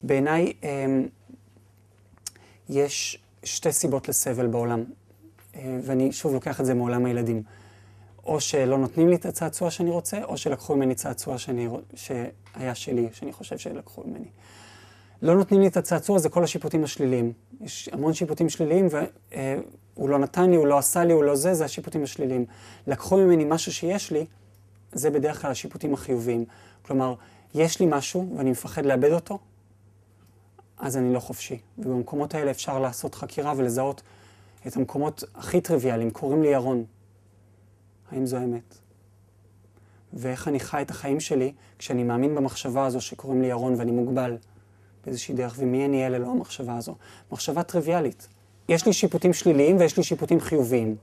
בעיניי יש שתי סיבות לסבל בעולם, ואני שוב לוקח את זה מעולם הילדים. או שלא נותנים לי את הצעצוע שאני רוצה, או שלקחו ממני צעצוע שהיה שלי, שאני חושב שלקחו ממני. לא נותנים לי את הצעצוע, זה כל השיפוטים השליליים. יש המון שיפוטים שליליים, והוא לא נתן לי, הוא לא עשה לי, הוא לא זה השיפוטים השליליים. לקחו ממני משהו שיש לי, זה בדרך כלל השיפוטים החיוביים. כלומר, יש לי משהו ואני מפחד לאבד אותו, אז אני לא חופשי. ובמקומות האלה אפשר לעשות חקירה ולזהות את המקומות הכי טריוויאליים. קוראים לי ירון. האם זו אמת? ואיך אני חי את החיים שלי כשאני מאמין במחשבה הזו שקוראים לי ירון ואני מוגבל באיזושהי דרך, ומי אני אלה לא המחשבה הזו? מחשבה טריוויאלית. יש לי שיפוטים שליליים ויש לי שיפוטים חיוביים.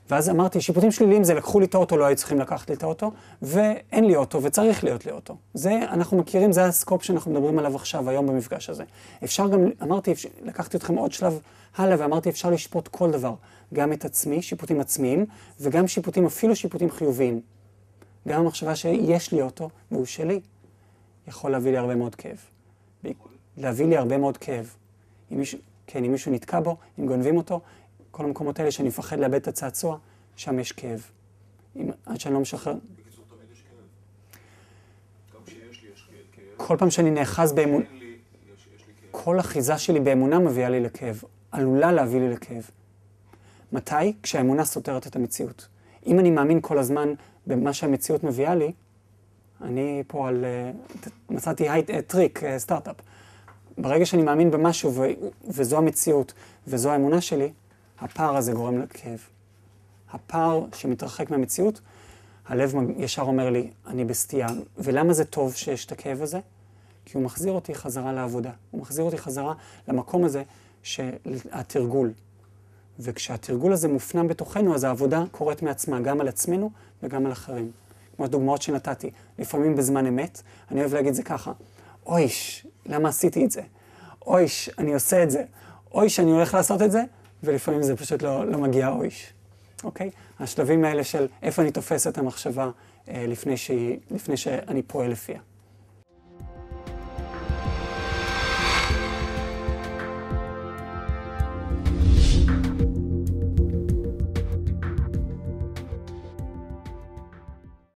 ואז אמרתי, שיפוטים שליליים זה לקחו לי את האוטו, לא היו צריכים לקחת לי את האוטו, ואין לי אוטו וצריך להיות לי אוטו. זה אנחנו מכירים, זה הסקופ שאנחנו מדברים עליו עכשיו, היום במפגש הזה. אפשר גם, אמרתי, לקחתי אתכם עוד שלב הלאה, ואמרתי, אפשר לשפוט כל דבר. גם את עצמי, שיפוטים עצמיים, וגם שיפוטים, אפילו שיפוטים חיוביים. גם המחשבה שיש לי אוטו, והוא שלי, יכול להביא לי הרבה מאוד כאב. להביא לי הרבה מאוד כאב. אם מישהו נתקע בו, אם גונבים אותו, כל המקומות האלה שאני מפחד לאבד את הצעצוע, שם יש כאב. עד שאני לא משחרר. בקיצור, תמיד יש כאב. גם כשיש לי יש כאב. כל פעם שאני נאחז באמונה, כל אחיזה שלי באמונה מביאה לי לכאב. עלולה להביא לי לכאב. מתי? כשהאמונה סותרת את המציאות. אם אני מאמין כל הזמן במה שהמציאות מביאה לי, אני פה מצאתי טריק, סטארט-אפ. ברגע שאני מאמין במשהו וזו המציאות וזו האמונה שלי, הפער הזה גורם לכאב. הפער שמתרחק מהמציאות, הלב ישר אומר לי, אני בסטייה. ולמה זה טוב שיש את הכאב הזה? כי הוא מחזיר אותי חזרה לעבודה. הוא מחזיר אותי חזרה למקום הזה של התרגול. וכשהתרגול הזה מופנם בתוכנו, אז העבודה קורית מעצמה, גם על עצמנו וגם על אחרים. כמו הדוגמאות שנתתי. לפעמים בזמן אמת, אני אוהב להגיד זה ככה, אויש, למה עשיתי את זה? אויש, אני עושה את זה. אויש, אני הולך לעשות את זה, ולפעמים זה פשוט לא מגיע אויש. אוקיי? השלבים האלה של איפה אני תופס את המחשבה לפני שאני פועל לפיה.